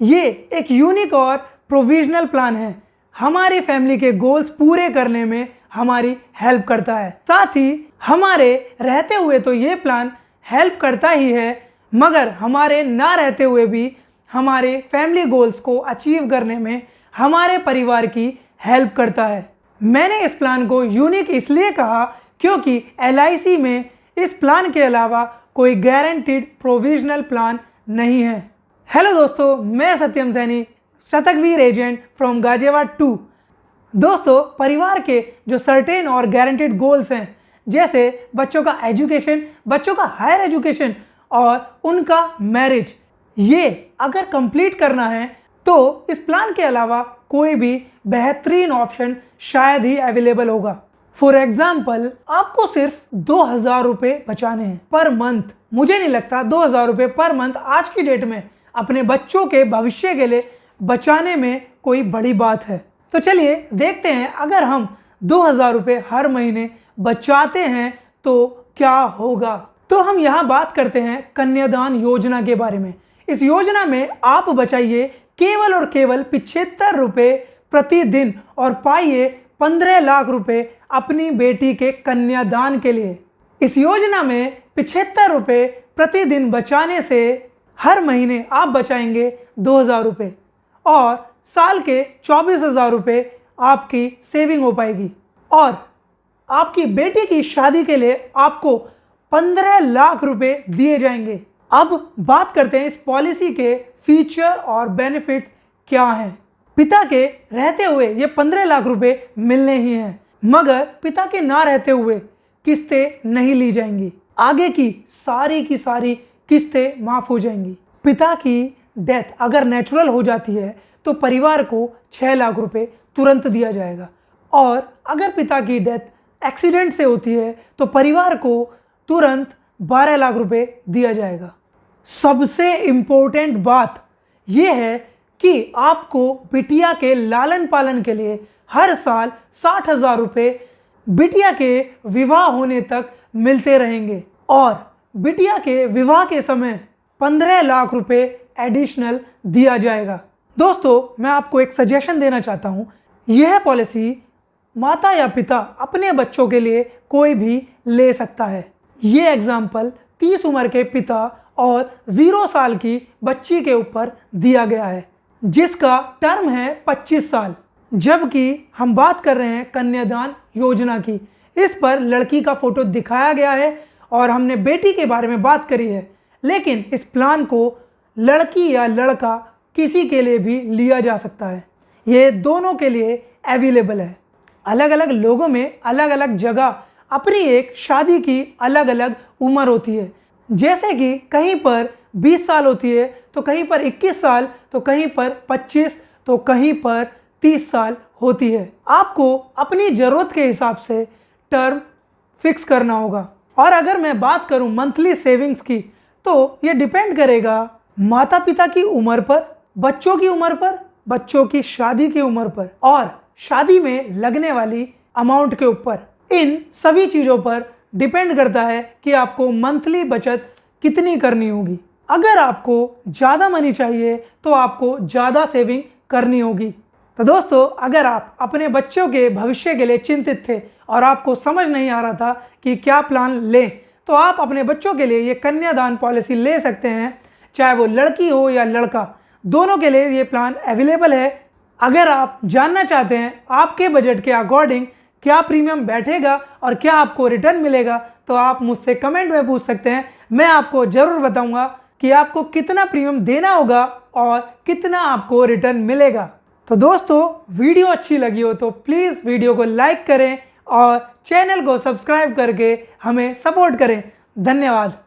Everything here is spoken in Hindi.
ये एक यूनिक और प्रोविजनल प्लान है। हमारी फैमिली के गोल्स पूरे करने में हमारी हेल्प करता है। साथ ही हमारे रहते हुए तो ये प्लान हेल्प करता ही है, मगर हमारे ना रहते हुए भी हमारे फैमिली गोल्स को अचीव करने में हमारे परिवार की हेल्प करता है। मैंने इस प्लान को यूनिक इसलिए कहा क्योंकि LIC में इस प्लान के अलावा कोई गारंटीड प्रोविजनल प्लान नहीं है। हेलो दोस्तों, मैं सत्यम सैनी, शतकवीर एजेंट फ्रॉम गाजियाबाद 2। दोस्तों, परिवार के जो सर्टेन और गारंटीड गोल्स हैं, जैसे बच्चों का एजुकेशन, बच्चों का हायर एजुकेशन और उनका मैरिज, ये अगर कंप्लीट करना है तो इस प्लान के अलावा कोई भी बेहतरीन ऑप्शन शायद ही अवेलेबल होगा। फॉर एग्जाम्पल, आपको सिर्फ 2000 रुपये बचाने हैं पर मंथ। मुझे नहीं लगता 2000 रुपये पर मंथ आज की डेट में अपने बच्चों के भविष्य के लिए बचाने में कोई बड़ी बात है। तो चलिए देखते हैं, अगर हम 2000 रुपये हर महीने बचाते हैं तो क्या होगा। तो हम यहाँ बात करते हैं कन्यादान योजना के बारे में। इस योजना में आप बचाइए केवल और केवल 75 रुपये प्रतिदिन और पाइए 15 लाख रुपए अपनी बेटी के कन्यादान के लिए। इस योजना में 75 रुपये प्रतिदिन बचाने से हर महीने आप बचाएंगे 2000 रुपये और साल के 24,000 रुपये आपकी सेविंग हो पाएगी। और आपकी बेटी की शादी के लिए आपको 15 लाख रुपए दिए जाएंगे। अब बात करते हैं इस पॉलिसी के फीचर और बेनिफिट्स क्या हैं। पिता के रहते हुए ये 15 लाख रुपए मिलने ही हैं, मगर पिता के ना रहते हुए किस्तें नहीं ली जाएंगी। आगे की सारी किस्तें माफ हो जाएंगी। पिता की डेथ अगर नेचुरल हो जाती है तो परिवार को 6 लाख रुपए तुरंत दिया जाएगा, और अगर पिता की डेथ एक्सीडेंट से होती है तो परिवार को तुरंत 12 लाख रुपए दिया जाएगा। सबसे इम्पोर्टेंट बात यह है कि आपको बिटिया के लालन पालन के लिए हर साल 60,000 रुपये बिटिया के विवाह होने तक मिलते रहेंगे, और बिटिया के विवाह के समय 15 लाख रुपए एडिशनल दिया जाएगा। दोस्तों, मैं आपको एक सजेशन देना चाहता हूँ। यह पॉलिसी माता या पिता अपने बच्चों के लिए कोई भी ले सकता है। ये एग्जाम्पल 30 उम्र के पिता और 0 साल की बच्ची के ऊपर दिया गया है, जिसका टर्म है 25 साल। जबकि हम बात कर रहे हैं कन्यादान योजना की। इस पर लड़की का फोटो दिखाया गया है और हमने बेटी के बारे में बात करी है, लेकिन इस प्लान को लड़की या लड़का किसी के लिए भी लिया जा सकता है। ये दोनों के लिए अवेलेबल है। अलग अलग लोगों में अलग अलग जगह अपनी एक शादी की अलग अलग उम्र होती है। जैसे कि कहीं पर 20 साल होती है, तो कहीं पर 21 साल, तो कहीं पर 25, तो कहीं पर 30 साल होती है। आपको अपनी ज़रूरत के हिसाब से टर्म फिक्स करना होगा। और अगर मैं बात करूं मंथली सेविंग्स की, तो ये डिपेंड करेगा माता पिता की उम्र पर, बच्चों की उम्र पर, बच्चों की शादी की उम्र पर, और शादी में लगने वाली अमाउंट के ऊपर। इन सभी चीज़ों पर डिपेंड करता है कि आपको मंथली बचत कितनी करनी होगी। अगर आपको ज़्यादा मनी चाहिए तो आपको ज़्यादा सेविंग करनी होगी। तो दोस्तों, अगर आप अपने बच्चों के भविष्य के लिए चिंतित थे और आपको समझ नहीं आ रहा था कि क्या प्लान लें, तो आप अपने बच्चों के लिए ये कन्यादान पॉलिसी ले सकते हैं। चाहे वो लड़की हो या लड़का, दोनों के लिए ये प्लान अवेलेबल है। अगर आप जानना चाहते हैं आपके बजट के अकॉर्डिंग क्या प्रीमियम बैठेगा और क्या आपको रिटर्न मिलेगा, तो आप मुझसे कमेंट में पूछ सकते हैं। मैं आपको ज़रूर बताऊंगा कि आपको कितना प्रीमियम देना होगा और कितना आपको रिटर्न मिलेगा। तो दोस्तों, वीडियो अच्छी लगी हो तो प्लीज़ वीडियो को लाइक करें और चैनल को सब्सक्राइब करके हमें सपोर्ट करें। धन्यवाद।